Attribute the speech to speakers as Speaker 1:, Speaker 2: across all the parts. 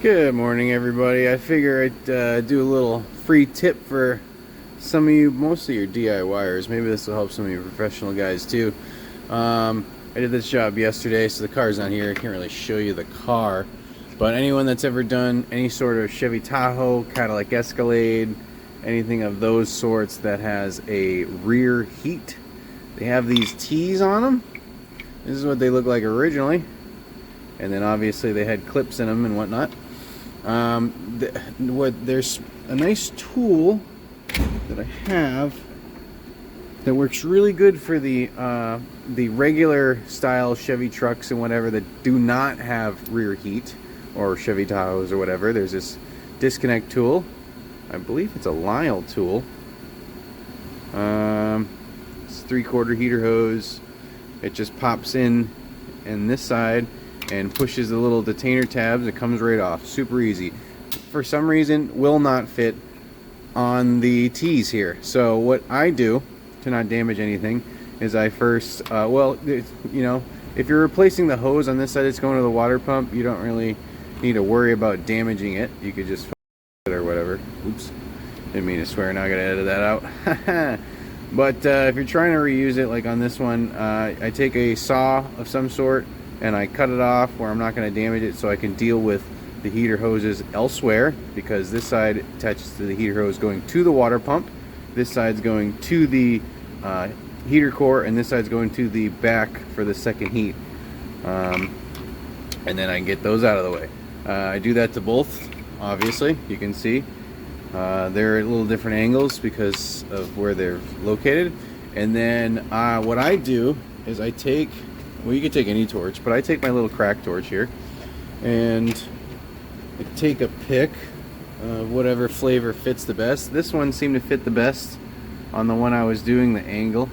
Speaker 1: Good morning, everybody. I figure I'd do a little free tip for some of you, mostly your DIYers. Maybe this will help some of you professional guys too. I did this job yesterday, so the car's not here. I can't really show you the car, but anyone that's ever done any sort of Chevy Tahoe, Cadillac Escalade, anything of those sorts that has a rear heat, they have these T's on them. This is what they look like originally, and then obviously they had clips in them and whatnot. There's a nice tool that I have that works really good for the regular style Chevy trucks and whatever that do not have rear heat, or Chevy Tahoes or whatever. There's this disconnect tool. I believe it's a Lyle tool. It's a 3/4 heater hose. It just pops in this side and pushes the little detainer tabs. It comes right off. Super easy. For some reason, will not fit on the T's here. So what I do to not damage anything is I first, if you're replacing the hose on this side, it's going to the water pump. You don't really need to worry about damaging it. You could just it or whatever. Oops, didn't mean to swear. Now I gotta edit that out. But if you're trying to reuse it, like on this one, I take a saw of some sort and I cut it off where I'm not going to damage it, so I can deal with the heater hoses elsewhere, because this side attaches to the heater hose going to the water pump, this side's going to the heater core, and this side's going to the back for the second heat, and then I can get those out of the way. I do that to both. Obviously you can see they're at little different angles because of where they're located. And then what I do is I take, well, you can take any torch, but I take my little crack torch here and I take a pick of whatever flavor fits the best. This one seemed to fit the best on the one I was doing, the angle.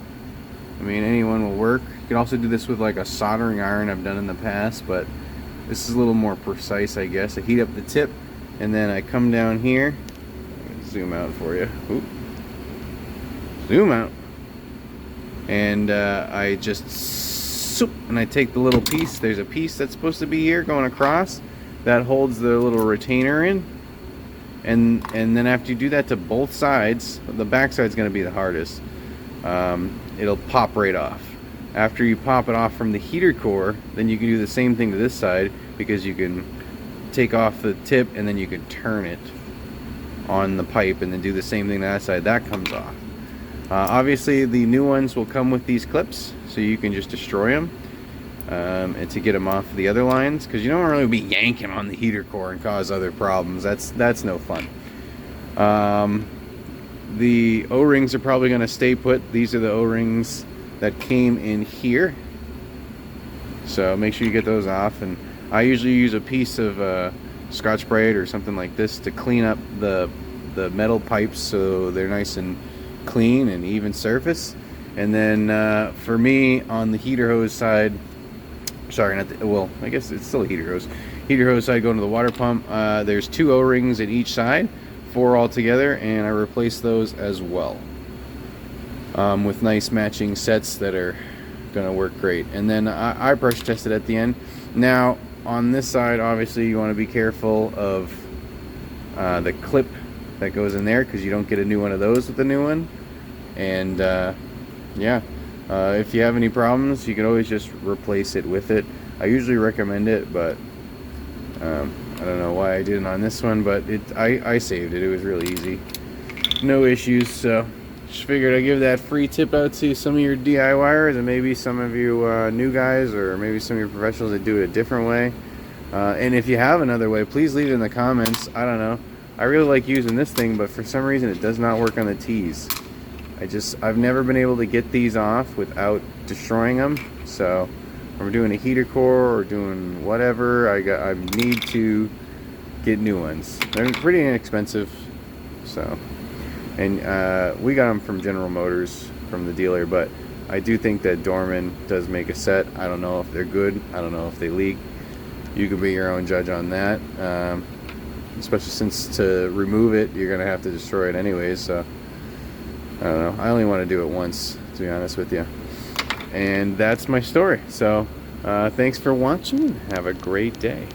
Speaker 1: I mean, anyone will work. You can also do this with like a soldering iron I've done in the past, but this is a little more precise, I guess. I heat up the tip and then I come down here. Zoom out for you. Oop. Zoom out. And I just and I take the little piece. There's a piece that's supposed to be here going across that holds the little retainer in, and then after you do that to both sides, the back side's going to be the hardest. It'll pop right off. After you pop it off from the heater core, then you can do the same thing to this side, because you can take off the tip and then you can turn it on the pipe and then do the same thing to that side. That comes off. Obviously the new ones will come with these clips, so you can just destroy them and to get them off the other lines, because you don't really be yanking on the heater core and cause other problems. That's no fun. The O-rings are probably going to stay put. These are the O-rings that came in here, so make sure you get those off. And I usually use a piece of Scotch-Brite or something like this to clean up the metal pipes so they're nice and clean and even surface. And then for me, on the heater hose side, sorry, I guess it's still a heater hose side going to the water pump, there's 2 O-rings in each side, 4 altogether, and I replace those as well with nice matching sets that are gonna work great. And then I brush test it at the end. Now on this side, obviously you want to be careful of the clip that goes in there, because you don't get a new one of those with the new one. And if you have any problems, you can always just replace it with it. I usually recommend it, but I don't know why I didn't on this one, but I saved it. It was really easy, no issues. So just figured I'd give that free tip out to some of your DIYers, and maybe some of you new guys, or maybe some of your professionals that do it a different way. And if you have another way, please leave it in the comments. I don't know. I really like using this thing, but for some reason it does not work on the T's. I've never been able to get these off without destroying them. So if I'm doing a heater core or doing whatever, I need to get new ones. They're pretty inexpensive. So, and we got them from General Motors, from the dealer, but I do think that Dorman does make a set. I don't know if they're good. I don't know if they leak. You can be your own judge on that. Especially since to remove it, you're gonna have to destroy it anyways. So I don't know. I only want to do it once, to be honest with you. And that's my story. So thanks for watching. Have a great day.